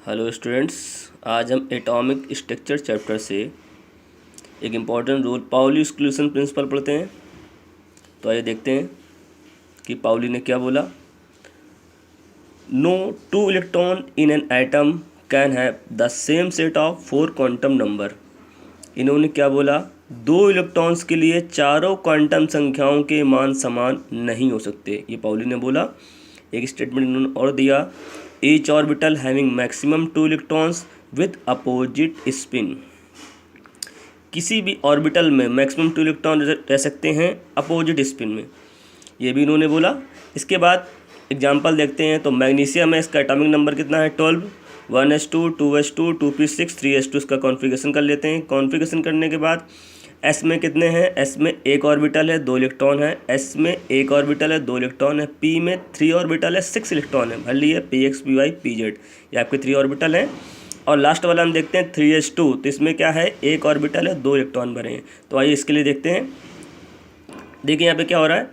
Hello students, आज हम atomic structure chapter से एक important rule Pauli exclusion principle पढ़ते हैं। तो आइए देखते हैं कि पाउली ने क्या बोला। No two electron in an atom can have the same set of 4 quantum number. इन्होंने क्या बोला, 2 इलेक्ट्रॉन्स के लिए चारों क्वांटम संख्याओं के मान समान नहीं हो सकते। ये पाउली ने बोला। एक स्टेटमेंट इन्होंने और दिया, each orbital having maximum 2 electrons with opposite spin। किसी भी ऑर्बिटल में मैक्सिमम 2 इलेक्ट्रॉन रह सकते हैं अपोजिट स्पिन में, ये भी इन्होंने बोला। इसके बाद एग्जांपल देखते हैं। तो मैग्नीशियम है, इसका एटॉमिक नंबर कितना है 12, 1s2 2s2 2p6 3s2। इसका कॉन्फ़िगरेशन कर लेते हैं। कॉन्फ़िगरेशन करने के बाद एस में कितने हैं, एस में एक ऑर्बिटल है 2 इलेक्ट्रॉन है, एस में एक ऑर्बिटल है 2 इलेक्ट्रॉन है, पी में 3 ऑर्बिटल है 6 इलेक्ट्रॉन है। भर लिए px py pz, ये आपके 3 ऑर्बिटल हैं। और लास्ट वाला हम देखते हैं 3s2। तो इसमें क्या है, एक ऑर्बिटल है 2 इलेक्ट्रॉन भरे हैं। तो आइए इसके लिए देखते हैं। देखिए यहाँ पे क्या हो रहा है,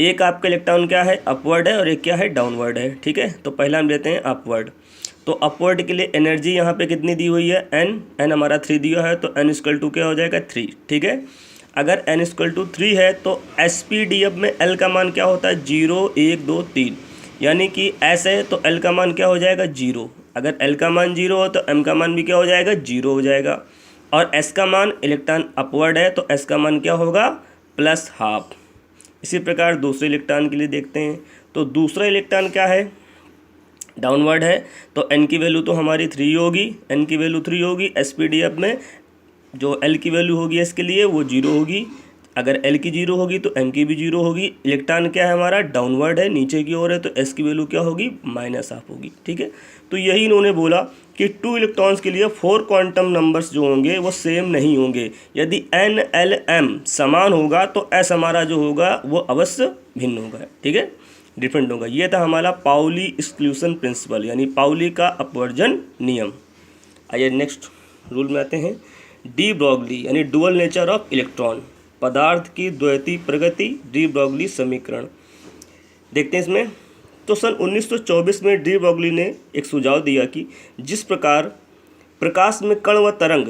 एक आपका इलेक्ट्रॉन क्या है अपवर्ड है और एक क्या है डाउनवर्ड है। ठीक है, तो पहला हम लेते हैं अपवर्ड। तो अपवर्ड के लिए एनर्जी यहाँ पे कितनी दी हुई है, एन हमारा 3 दिया है, तो n इक्वल टू क्या हो जाएगा 3। ठीक है, अगर n इक्वल टू 3 है तो SPDF में L का मान क्या होता है 0 1 2 3, यानी कि S है तो L का मान क्या हो जाएगा 0। अगर L का मान 0 हो तो M का मान भी क्या हो जाएगा 0 हो जाएगा। और S का मान, इलेक्ट्रॉन अपवर्ड है तो S का मान क्या होगा +½ इसी प्रकार दूसरे इलेक्ट्रॉन के लिए देखते हैं। तो दूसरा इलेक्ट्रॉन क्या है डाउनवर्ड है, तो n की वैल्यू तो हमारी 3 होगी, n की वैल्यू 3 होगी। SPDF में जो L की वैल्यू होगी इसके लिए वो 0 होगी। अगर L की 0 होगी तो M की भी 0 होगी। इलेक्ट्रॉन क्या है हमारा डाउनवर्ड है, नीचे की ओर है, तो S की वैल्यू क्या होगी -½ होगी। ठीक है, तो यही इन्होंने बोला कि 2 इलेक्ट्रॉन्स के लिए 4 क्वांटम नंबर्स जो होंगे वो सेम नहीं होंगे। यदि N L M समान होगा तो S हमारा जो होगा वो अवश्य भिन्न होगा। ठीक है, डिफरेंट होगा। ये था हमारा पाउली एक्सक्लूशन प्रिंसिपल, यानी पाउली का अपवर्जन नियम। आइए नेक्स्ट रूल में आते हैं। डी ब्रॉगली यानी डुअल नेचर ऑफ इलेक्ट्रॉन, पदार्थ की द्वैती प्रगति, डी ब्रॉगली समीकरण देखते हैं इसमें। तो सन 1924 में डी ब्रॉगली ने एक सुझाव दिया कि जिस प्रकार प्रकाश में कण व तरंग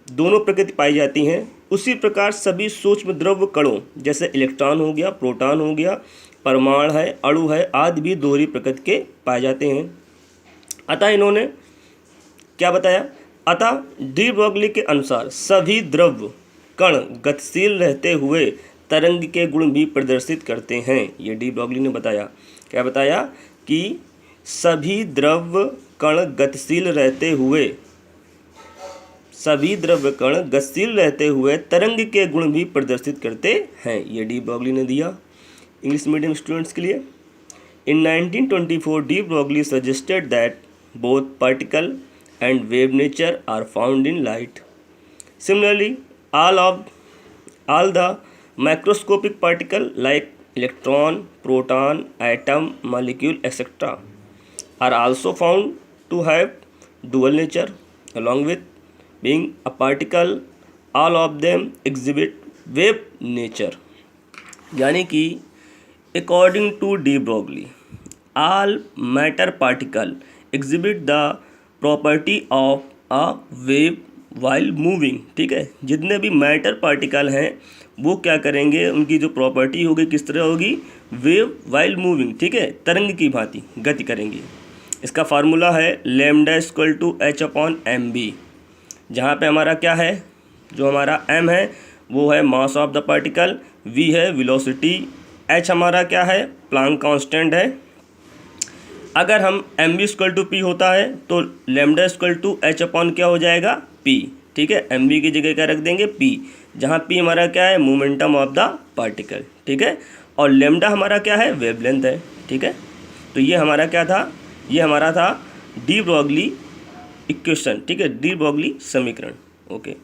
दोनों प्रकृति पाई जाती हैं, उसी प्रकार सभी सूक्ष्म द्रव्य कणों जैसे इलेक्ट्रॉन हो गया, प्रोटॉन हो गया, परमाणु है, अणु है आदि भी दोहरी प्रकृति के पाए जाते हैं। अतः इन्होंने क्या बताया, अतः डी ब्रॉगली के अनुसार सभी द्रव्य कण गतिशील रहते हुए तरंग के गुण भी प्रदर्शित करते हैं। ये डी ब्रॉगली ने बताया। क्या बताया कि सभी द्रव्य कण गतिशील रहते हुए तरंग के गुण भी प्रदर्शित करते हैं। ये डी ब्रॉगली ने दिया इंग्लिश मीडियम स्टूडेंट्स के लिए। इन 1924 de Broglie suggested that both particle and wave nature are found in light. Similarly, all the macroscopic particle like electron, proton, atom, molecule, etc. are also found to have dual nature. Along with being a particle, all of them exhibit wave nature. यानी कि according to de Broglie, all matter particle exhibit the property of a wave while moving. ठीक है, जितने भी matter particle हैं वो क्या करेंगे, उनकी जो प्रॉपर्टी होगी किस तरह होगी, वेव वाइल मूविंग। ठीक है, तरंग की भांति गति करेंगे। इसका फार्मूला है λ=h/mv, जहाँ पे हमारा क्या है, जो हमारा m है वो है mass of the particle, v है वेलोसिटी, h हमारा क्या है प्लांक कांस्टेंट है। अगर हम mv=p होता है तो λ=h/ क्या हो जाएगा p। ठीक है, mv की जगह क्या रख देंगे p, जहाँ p हमारा क्या है मोमेंटम ऑफ द पार्टिकल। ठीक है, और लैम्डा हमारा क्या है वेवलेंथ है। ठीक है, तो ये हमारा क्या था, ये हमारा था डी ब्रॉगली इक्वेशन। ठीक है, डी ब्रॉगली समीकरण। ओके।